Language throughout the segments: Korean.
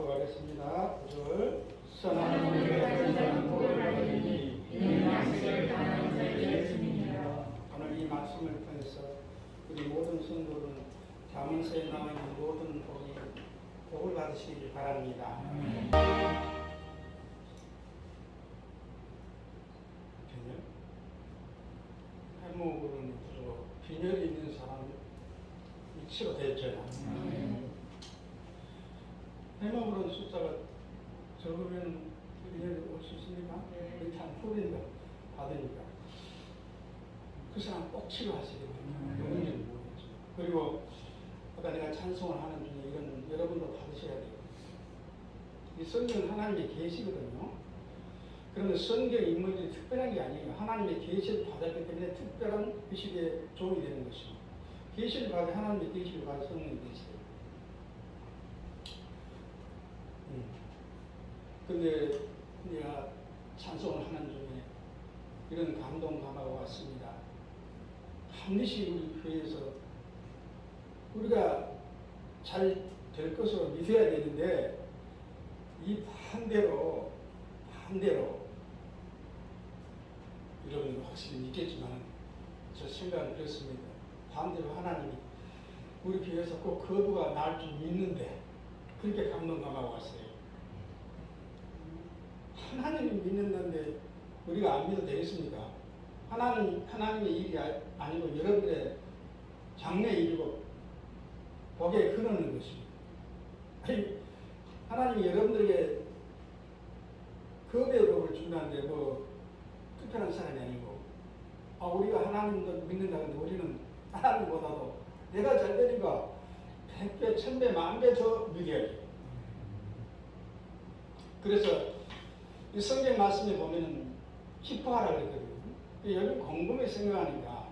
하겠습니다. 구절 선한 우리를 가진 자는 복을 받으리니 이는 양식을 당하는 자에게 주님이라. 오늘 이 말씀을 통해서 우리 모든 성도는 자문서에 나와 있는 모든 복을 받으시길 바랍니다. 빈혈? 해묵으로는 주로 빈혈이 있는 사람이 치료됐죠. 해먹으로는 숫자가 적으면 빈혈이 올 수 있으니까 이렇게 한 풀린다 받으니까 그 사람 꼭 치료하시기 바랍니다. 영원히 모르겠죠. 그리고 아까 내가 찬송을 하는 중에 이건 여러분도 받으셔야 돼요. 이 성경은 하나님의 계시거든요. 그러면 성경 인물들이 특별한 게 아니에요. 하나님의 계시를 받았기 때문에 특별한 그 시대에 종이 되는 것이고, 계시를 받아 하나님의 계시를 받아 성령이 되시요. 근데 내가 찬송을 하는 중에 이런 감동감화가 왔습니다. 반드시 우리 교회에서 우리가 잘 될 것으로 믿어야 되는데, 이 반대로 여러분은 확실히 믿겠지만 저 생각은 그렇습니다. 반대로 하나님이 우리 교회에서 꼭 거부가 날 줄 믿는데 그렇게 감동감화가 왔어요. 하나님이 믿는다는데 우리가 안 믿어도 되겠습니까? 하나님의 일이 아니고 여러분의 장래 일이고 복에 근원인 것입니다. 아니, 하나님이 여러분들에게 겁의 복을 준다는데 뭐 특별한 사람이 아니고, 우리가 하나님도 믿는다는데 우리는 하나님보다도 내가 잘 되니까 100배, 1000배, 10,000배 더 믿어야지. 그래서 이 성경 말씀에 보면은 기뻐하라 그랬거든요. 여기 곰곰이 생각하니까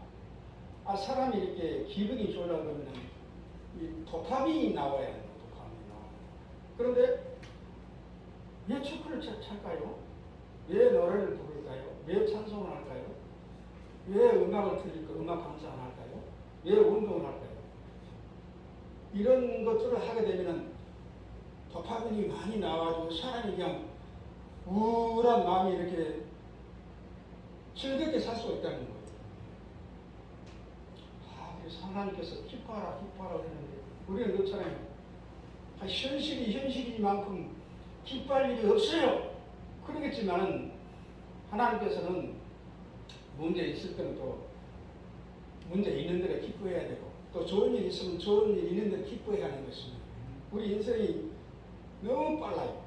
사람이 이렇게 기분이 좋으려고 그러면은 이 도파민이 나와야 해요. 도파민이 나와요. 그런데 왜 축구를 찰까요? 왜 노래를 부를까요? 왜 찬송을 할까요? 왜 음악을 틀릴까? 음악 감상 안 할까요? 왜 운동을 할까요? 이런 것들을 하게 되면은 도파민이 많이 나와가지고 사람이 그냥 우울한 마음이 이렇게 즐겁게 살 수가 있다는 거예요. 그래서 하나님께서 기뻐하라 그랬는데 우리는 그렇잖아요. 현실이만큼 기뻐할 일이 없어요. 그러겠지만은 하나님께서는 문제 있을 때는 또 문제 있는 대로 기뻐해야 되고, 또 좋은 일 있으면 좋은 일 있는 대로 기뻐해야 하는 것입니다. 우리 인생이 너무 빨라요.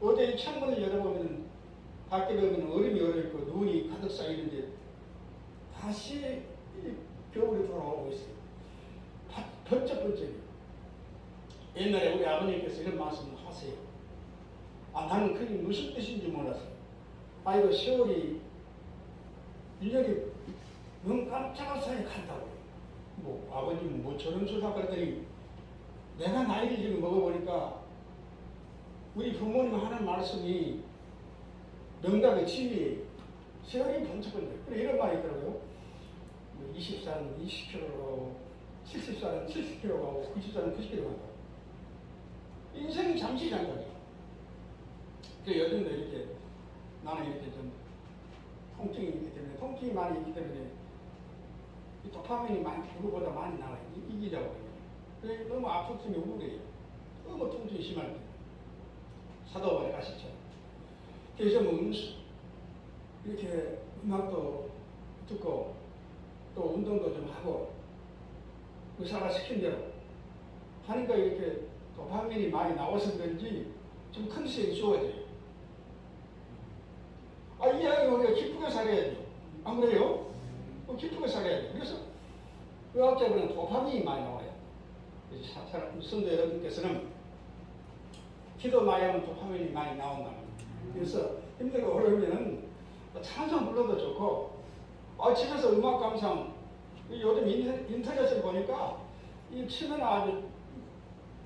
어제 창문을 열어보면 밖에 보면 얼음이 얼어있고 눈이 가득 쌓이는데 다시 겨울이 돌아오고 있어요. 번쩍번쩍해요. 옛날에 우리 아버님께서 이런 말씀을 하세요. 나는 그게 무슨 뜻인지 몰랐어요. 이거 세월이 1년이 눈 깜짝할 사이에 간다고요. 아버님은 뭐 저런 소리 하고 그랬더니 내가 나이를 지금 먹어보니까 우리 부모님 하는 말씀이 명답의 진리예요. 세월이 번쩍번쩍. 그래 이런 말이 있더라고요. 20살은 20km로 가고 70살은 70km 가고 90살은 90km 간다. 인생이 잠시 잠깐이에요. 그래서 요즘도 이렇게 나는 이렇게 좀 통증이 있기 때문에, 통증이 많이 있기 때문에 이 도파민이 누구보다 많이 나와요. 이기자고 그래요. 너무 아프면 우울해요. 너무 통증이 심할 때. 사도바에 가시죠. 그래서 이렇게 음악도 듣고 또 운동도 좀 하고 의사가 시킨 대로 하니까 이렇게 도파민이 많이 나와서 그런지 좀 컨디션이 좋아져요. 이 아이가 우리가 기쁘게 살아야죠. 안 그래요? 기쁘게 살아야죠. 그래서 의학적으로는 도파민이 많이 나와요. 그래서 성도 여러분께서는 기도 많이 하면 도파민이 많이 나온다는 거예요. 그래서 힘들고 어려우면은 찬송 불러도 좋고, 집에서 음악 감상, 요즘 인터넷을 보니까 이 치면 아주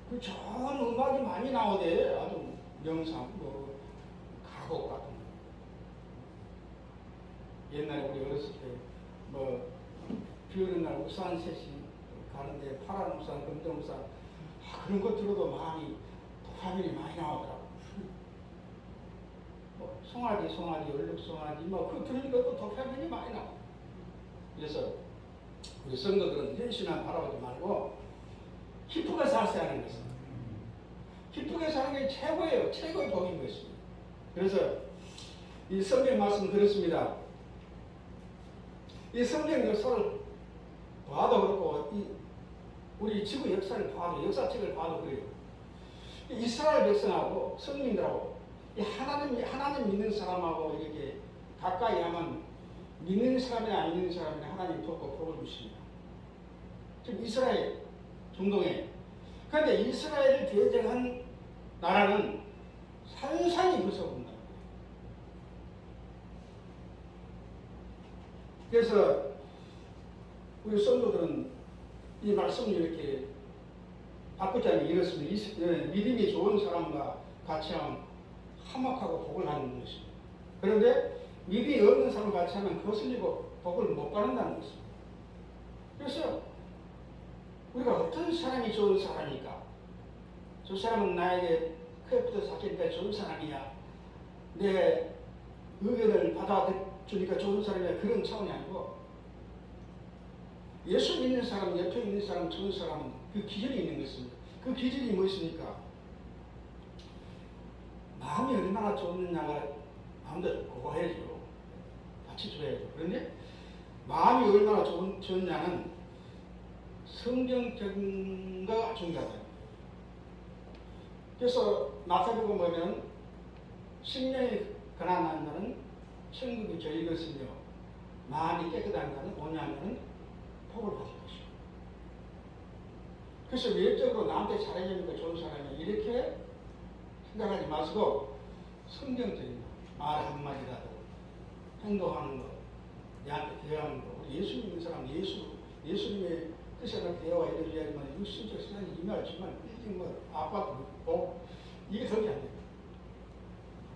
그 좋은 음악이 많이 나오대. 아주 명상, 가곡 같은 거. 옛날에 우리 어렸을 때 비 오는 날 우산 셋이 가는데 파란 우산, 검정 우산 그런 것 들어도 마음이 도파민이 많이 나오더라고. 뭐 송아지, 얼룩송아지 뭐 그거 들으니까 또 도파민이 많이 나와. 그래서 우리 성도들은 현실만 바라보지 말고 기쁘게 살아야 하는 것입니다. 기쁘게 사는 게 최고예요. 최고의 복인 것입니다. 그래서 이 성경 말씀은 그렇습니다. 이 성경 역사를 봐도 그렇고 우리 지구 역사를 봐도 역사책을 봐도 그래요. 이스라엘 백성하고 성민들하고 하나님 믿는 사람하고 이렇게 가까이 하면 믿는 사람이나 안 믿는 사람이나 하나님 돕고 복을 주십니다. 지금 이스라엘 중동에. 그런데 이스라엘을 대적한 나라는 산산이 부서본다. 그래서 우리 성도들은 이 말씀을 이렇게 바꾸자면 이렇습니다. 믿음이 좋은 사람과 같이 하면 화목하고 복을 받는 것입니다. 그런데 믿음이 없는 사람과 같이 하면 거슬리고 복을 못 받는다는 것입니다. 그래서 우리가 어떤 사람이 좋은 사람일까? 저 사람은 나에게 크레프트 사키니까 좋은 사람이야. 내 의견을 받아주니까 좋은 사람이야. 그런 차원이 아니고 예수 믿는 사람, 옆에 있는 사람, 좋은 사람은 그 기준이 있는 것입니다. 그 기준이 무엇입니까? 마음이 얼마나 좋느냐가 마음대로 그거 해야죠. 같이 줘야죠. 그런데 마음이 얼마나 좋느냐는 성경적인 거가 중요하다. 그래서 마태복음 보면 심령이 가난한 자는 천국이 저희 것이며 마음이 깨끗한 자는 온유한 복을 받을 것이고. 그래서 외적으로 나한테 잘해주니까 좋은 사람이 이렇게 생각하지 마시고 성경적인 말 한마디라도 행동하는 것, 내한테 대하는 것. 우리 예수 믿는 사람 예수님의 뜻에 대화가 이루어져야지만 육신적 시간이 임하지만 빌딩 아파트 이게 적이 안 돼요.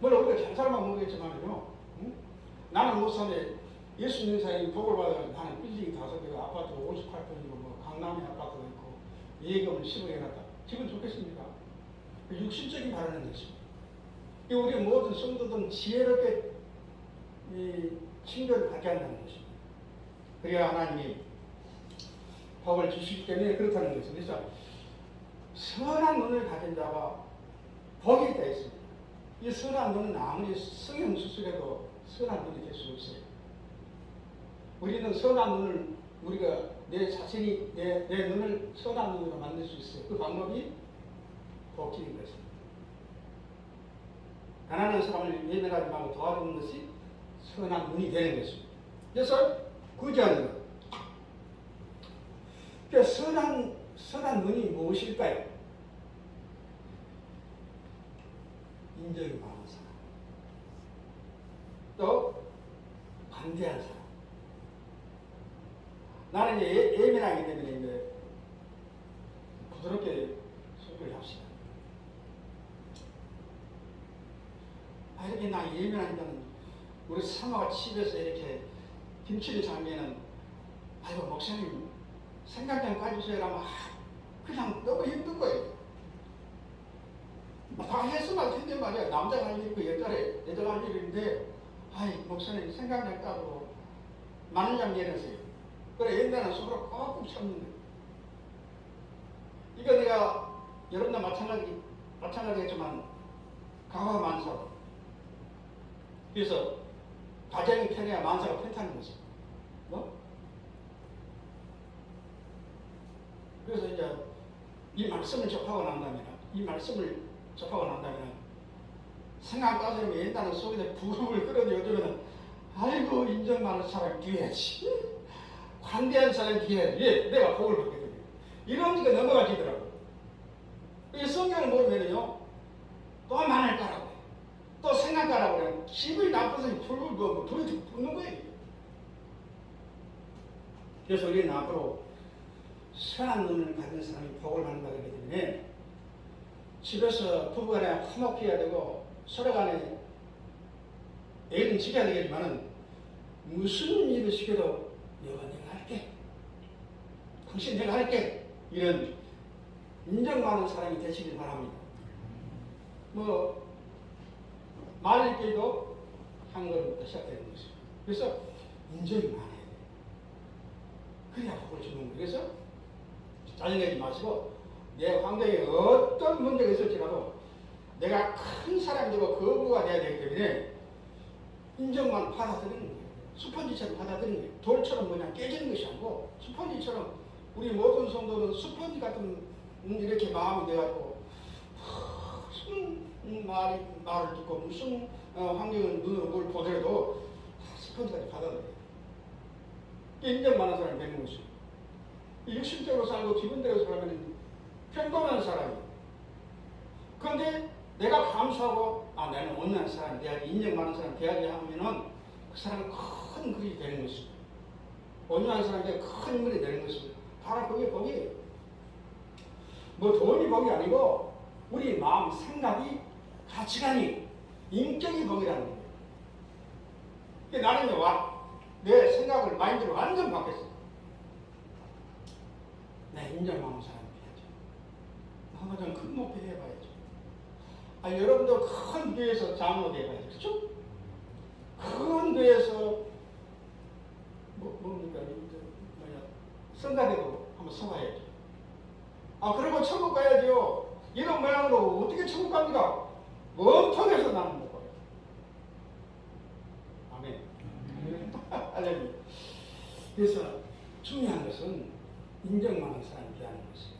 물론 우리가 잘 살만 모르겠지만요. 응? 나는 못 사네. 예수 믿는 사람이 복을 받아서 나는 빌딩 5개가 아파트 58평이고 뭐 강남에 아파트가 있고 예금을 10억 해놨다. 기분 좋겠습니까? 육신적인 바라는 것입니다. 우리 모든 성도들은 지혜롭게 친교를 갖게 한다는 것입니다. 그래야 하나님이 복을 주시기 때문에 그렇다는 것입니다. 그래서 선한 눈을 가진 자가 복이 있다 있습니다. 이 선한 눈은 아무리 성형수술해도 선한 눈이 될 수 없어요. 우리는 선한 눈을 우리가 내 자신이 내 눈을 선한 눈으로 만들 수 있어요. 그 방법이 복지인 것입니다. 가난한 사람을 예민하지 말고 도와주는 것이 선한 눈이 되는 것입니다. 그래서 구제하는 것. 그러니까 선한 눈이 무엇일까요? 인정이 많은 사람, 또 관대한 사람. 나는 이제 예민하기 때문에 이제 부드럽게 소개를 합시다. 이렇게 나 예민하니까는 우리 사모가 집에서 이렇게 김치를 장면은 아이고 목사님 생각 좀 가주세요 하면 그냥 너무 힘든 거예요. 다 했으면 할 텐데 말이야. 남자가 할 일이고 여자가 할 일인데 아이 목사님 생각 좀 까고 마늘장 내려서요. 그래 옛날에는 속으로 꼭꼭 참는 거예요. 이거 내가 여러분도 마찬가지겠지만 가와 만사로 그래서 가정이 편해야 만사가 편타는 거죠. 뭐? 그래서 이제 이 말씀을 접하고 난다면 생각 따지면 옛날에 속에서 부름을 끌어도 요즘에는 아이고 인정 많은 사람 뒤에야지 관대한 사람 뒤에 내가 복을 받게 됩니다. 이런 지가 넘어가지더라고요. 이 성경을 보면요 또 만을 까라고 해요. 또 생각 까라고 해요. 기분이 나빠서 불이 붙는 거예요. 그래서 우리는 앞으로 선한 눈을 가진 사람이 복을 받는다 그러기 때문에 집에서 부부간에 화목해야 되고 서로간에 애는 지켜야 되겠지만은 무슨 일을 시켜도 여가 내가 할게 당신 내가 할게 이런 인정 많은 사람이 되시길 바랍니다. 뭐 말일기도 한 걸음부터 시작되는 것이죠. 그래서 인정이 많아야 돼. 그래야 복을 주는 거예요. 그래서 짜증내지 마시고 내 환경에 어떤 문제가 있을지라도 내가 큰 사람이 되고 거부가 돼야 되기 때문에 인정만 받아들이는 거예요. 스펀지처럼 받아들이는 거예요. 돌처럼 그냥 깨지는 것이 아니고 스펀지처럼 우리 모든 성도는 스펀지 같은 이렇게 마음이 돼가지고 무슨 말을 듣고 무슨 환경을 눈으로 뭘 보더라도 다 스펀지까지 받아들여요. 인정 많은 사람이 되는 것이죠. 육신적으로 살고 기분대로 살면 평범한 사람이에요. 그런데 내가 감수하고 나는 온유한 사람 돼야지, 인정 많은 사람 돼야지 하면은 그 사람은 큰 글이 되는 것입니다. 온유한 사람에게 큰 인물이 되는 것입니다. 바로 그게 복이에요. 뭐 돈이 복이 아니고 우리 마음, 생각이, 가치관이, 인격이 복이라는 거예요. 나는 내 생각을, 마인드를 완전 바뀌었어요. 내 인정 많은 사람이 돼야죠. 한번 좀 큰 목표 해봐야죠. 여러분도 큰 교회에서 장로 돼봐야죠. 그렇죠? 큰 교회에서 뭡니까? 성가대도 한번 서봐야죠. 그리고 천국 가야죠. 이런 모양으로 어떻게 천국 갑니까? 멍청해서 나는 못 가요. 아멘. 할렐루야. 그래서 중요한 것은 인정 많은 사람이 되는 것이에요.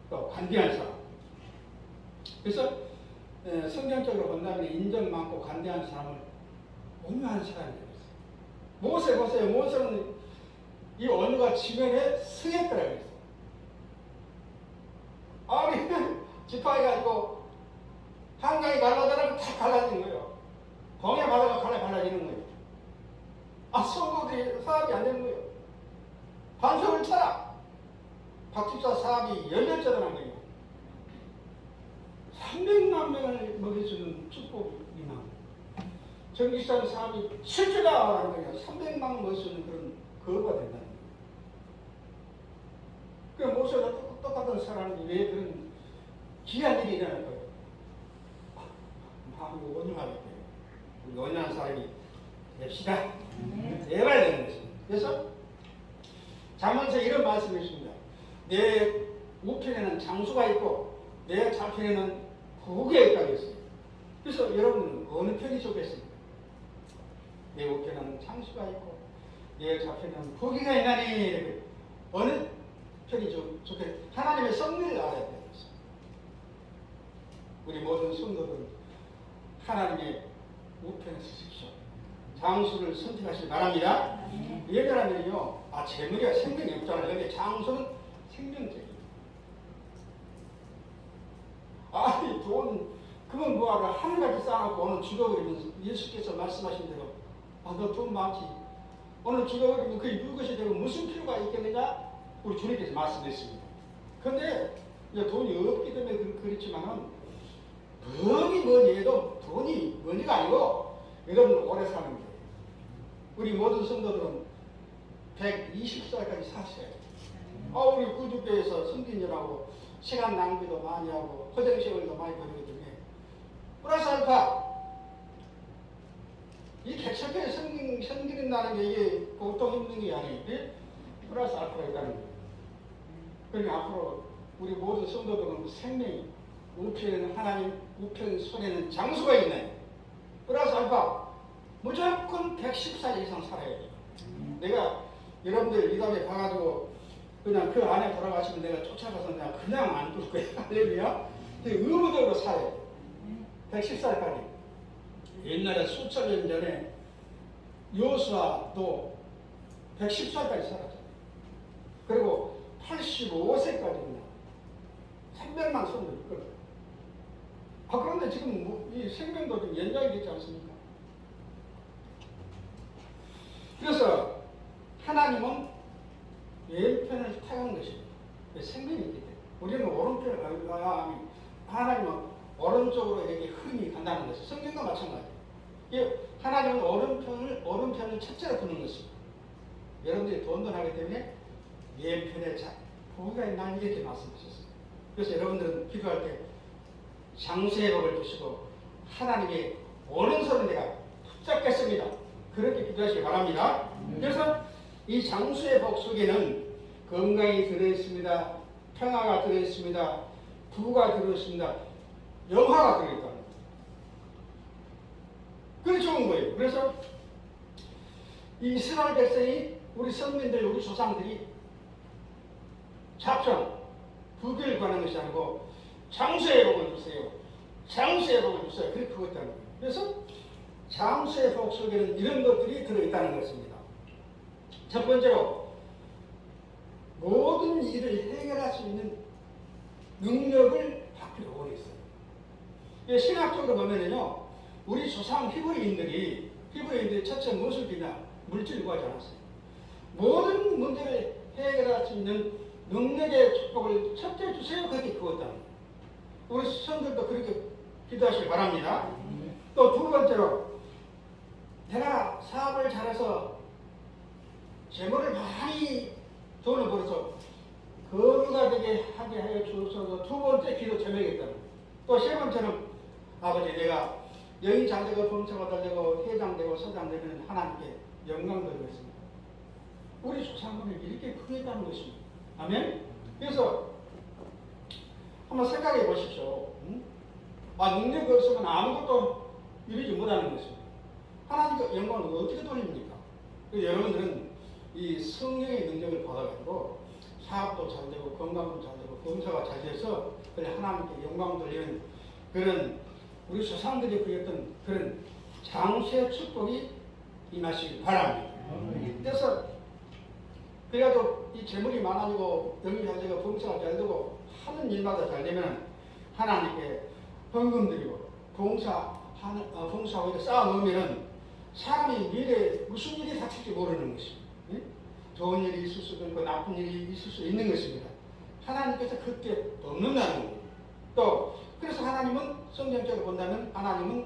또 관대한 사람. 그래서 성경적으로 본다면 인정 많고 관대한 사람을 온유한 사람이 되었어요. 모세는 이 온유가 지면에 승했더라고 했어요. 지파해가지고 한강이 갈라져라고 다 갈라지는 거예요. 동해 바다가 갈라지는 거예요. 성도들이 사업이 안 되는 거예요. 반석을 쳐라. 박집사 사업이 열렸잖아요. 300만 명을 먹여주는 축복이 임하고 전기산 사업이 실제라는 거예요. 300만 명 먹일 수 있는 그런 거가 된다는 거예요. 그 모세가 똑같은 사람이 왜 그런 귀한 일이 일어날 거예요? 마음이 온유하기 때문에 우리 온유한 사람이 됩시다. 제발 되는 것입니다. 그래서 잠언서에 이런 말씀이 있습니다. 내 우편에는 장수가 있고 내 좌편에는 부귀가 있다고 했어요. 그래서 여러분은 어느 편이 좋겠습니까? 내 우편에는 장수가 있고 내 좌편에는 부귀가 있나니 어느 편이 좋겠어요? 하나님의 섭리를 알아야 되는 것입니다. 우리 모든 성도들은 하나님의 우편에 서십시오. 장수를 선택하시기 바랍니다. 예전하면요, 재물이야 생명이 없잖아요. 근데 장수는 생명적이에요. 돈, 그건 뭐하러 하늘같이 쌓아놓고 오늘 죽어버리면 예수께서 말씀하신 대로, 너 돈 많지. 오늘 죽어버리면 그게 무엇이 되고 무슨 필요가 있겠느냐? 우리 주님께서 말씀했습니다. 근데 돈이 없기 때문에 그렇지만은, 돈이 뭐니 해도 돈이 뭐니가 아니고, 여러분 오래 사는 거예요. 우리 모든 성도들은 120살까지 사셔야 돼요. 우리 구주교에서 성진열하고 시간 낭비도 많이 하고 허정시간도 많이 버리기 때문에 플러스 알파 이 개척에 성기는다는 게 이게 보통 힘든 게 아니에요. 플러스 알파가 있다는 거예요. 그러니까 앞으로 우리 모든 성도들은 생명이 우편에는 하나님, 우편 손에는 장수가 있네. 플러스 알파 무조건 110살 이상 살아야 돼요. 내가 여러분들 이 다음에 가가지고 그냥 그 안에 돌아가시면 내가 쫓아가서 내가 그냥 안 둘 거야. 할렐루야. 의무적으로 살아야 돼. 110살까지. 옛날에 수천 년 전에 요수아도 110살까지 살았잖아요. 그리고 85세까지 그냥 300만 손을 이끌어요. 그런데 지금 이 생명도 좀 연장이 되지 않습니까? 그래서 하나님은 왼편을 택하는 것입니다. 생명이 있기 때문에. 우리는 오른편을 가야 하나님은 오른쪽으로 이렇게 흔히 간다는 것이 성경과 마찬가지예요. 하나님은 오른편을 첫째로 두는 것입니다. 여러분들이 돈돈하기 때문에 왼편에 부귀가 있나 이렇게 말씀하셨습니다. 그래서 여러분들은 기도할 때 장수의 복을 주시고 하나님의 오른손을 내가 붙잡겠습니다. 그렇게 기도하시기 바랍니다. 그래서 이 장수의 복 속에는 건강이 들어있습니다. 평화가 들어있습니다. 부가 들어있습니다. 영화가 들어있다. 그게 좋은 거예요. 그래서 이 이스라엘 백성이 우리 선민들, 우리 조상들이 잡전, 부귀를 구하는 것이 아니고 장수의 복을 주세요. 장수의 복을 주세요. 그렇게 그것다는 거예요. 그래서 장수의 복 속에는 이런 것들이 들어있다는 것입니다. 첫 번째로 모든 일을 해결할 수 있는 능력을 받기로 원했어요. 신학적으로 보면은요, 우리 조상 히브리인들이 첫째 무엇을 비냐? 물질을 구하지 않았어요. 모든 문제를 해결할 수 있는 능력의 축복을 첫째 주세요. 그렇게 그었다는 거예요. 우리 성들도 그렇게 기도하시기 바랍니다. 또 두 번째로 내가 사업을 잘해서 재물을 많이 돈을 벌어서 거루가 되게 하게 하여 주셔서 두 번째 기도 제목이었다는 거예요. 또 세 번째는 아버지 내가 영이 잘 되고 범사가 잘 되고 회장 되고 서장 되면 하나님께 영광 돌리겠습니다. 우리 조상들이 이렇게 크겠다는 것입니다. 아멘? 그래서 한번 생각해 보십시오. 능력이 없으면 아무것도 이루지 못하는 것입니다. 하나님께 영광을 어떻게 돌립니까? 여러분들은 이 성령의 능력을 받아가지고 사업도 잘 되고 건강도 잘 되고 범사가 잘 돼서 하나님께 영광 돌리는 그런 우리 조상들이 그렸던 그런 장수의 축복이 임하시기 바랍니다. 그래서 이 재물이 많아지고 영이 잘 되고 범사가 잘 되고 하는 일마다 잘 되면 하나님께 헌금 드리고 봉사하고 쌓아놓으면 사람이 미래에 무슨 일이 닥칠지 모르는 것입니다. 좋은 일이 있을 수도 있고 나쁜 일이 있을 수 있는 것입니다. 하나님께서 그때 돕는다는 거예요. 또 그래서 하나님은 성경적으로 본다면 하나님은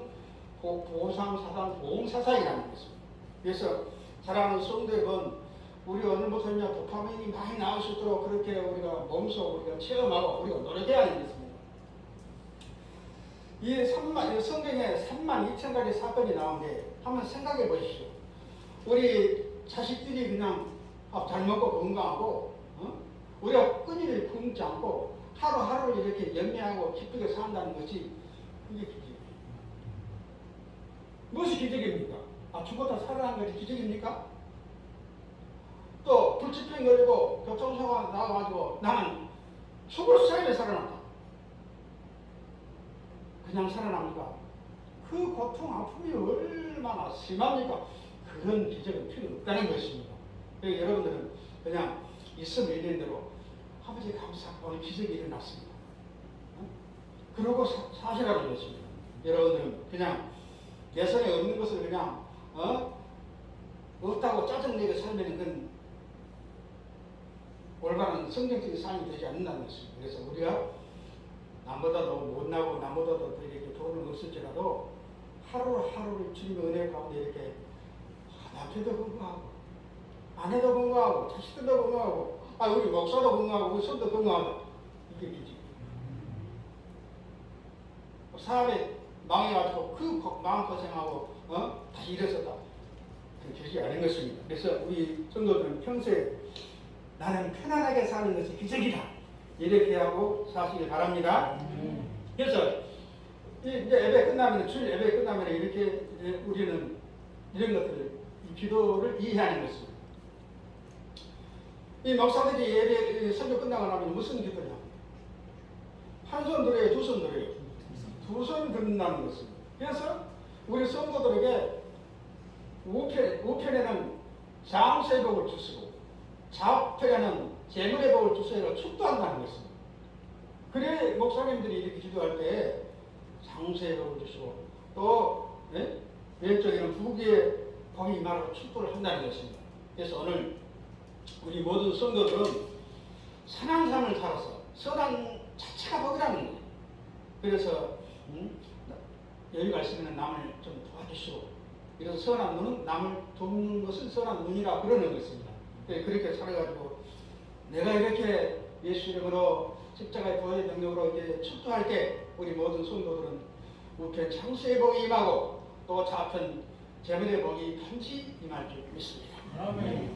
보상사상 보응사상이라는 것입니다. 그래서 사랑하는 성도 여러분, 우리 오늘부터 도파민이 많이 나올 수 있도록 그렇게 우리가 몸소 우리가 체험하고 우리가 노력해야 되겠습니다. 이 성경에 32,000가지 사건이 나오는데 한번 생각해 보십시오. 우리 자식들이 그냥 밥 잘 먹고 건강하고 우리가 끊임을 품지 않고 하루하루를 이렇게 연매하고 기쁘게 산다는 것이 그게 기적이에요. 무엇이 기적입니까? 죽었다 살아난 것이 기적입니까? 또 불치병 걸리고 교통사고가 나와가지고 나는 죽을 사이에 살아난다. 그냥 살아납니까? 그 고통 아픔이 얼마나 심합니까? 그런 기적은 필요 없다는 것입니다. 그래서 여러분들은 그냥 있으면 있는 대로 아버지 감사하고 오늘 기적이 일어났습니다. 그러고 사시라는 것입니다. 여러분들은 그냥 내 손에 없는 것을 그냥 없다고 짜증내게 살면 그건 올바른 성경적인 삶이 되지 않는다는 것입니다. 그래서 우리가 남보다도 못나고 남보다도 이렇게 돈을 없을지라도 하루하루를 주님의 은혜 가운데 이렇게 남편도 건강하고 아내도 건강하고 자식들도 건강하고 우리 목사도 건강하고 우리 손도 건강하고 이게 기지. 사람이 망해가지고 그 마음고생하고 다시 일어섰다. 그게 되지 않은 것입니다. 그래서 우리 성도들은 평소에 나는 편안하게 사는 것이 기적이다. 이렇게 하고 사시길 바랍니다. 그래서 이제 예배 끝나면 주일 예배 끝나면 이렇게 우리는 이런 것들을 이 기도를 이해하는 것입니다. 이 목사들이 예배 설교 끝나고 나면 무슨 기도냐? 한 손 들어요, 두 손 들어요. 두 손 듣는다는 것입니다. 그래서 우리 성도들에게 우편에는 장수의 복을 주시고 좌편에는 재물의 복을 주시고 축도한다는 것입니다. 그래 목사님들이 이렇게 기도할 때 장수의 복을 주시고 또 왼쪽에는 부귀의 복이 임하라고 축도를 한다는 것입니다. 그래서 오늘 우리 모든 성도들은 선한 삶을 살아서 선한 자체가 복이라는 거예요. 그래서 여유가 있으면 남을 좀 도와주시고 그래서 선한 눈은 남을 돕는 것은 선한 눈이라 그러는 것입니다. 그렇게 살아가지고 내가 이렇게 예수 이름으로 십자가의 부활의 능력으로 이제 출두할 때 우리 모든 성도들은 우편 장수의 복이 임하고 또 좌편 재물의 복이 반드시 임할 줄 믿습니다. 아멘.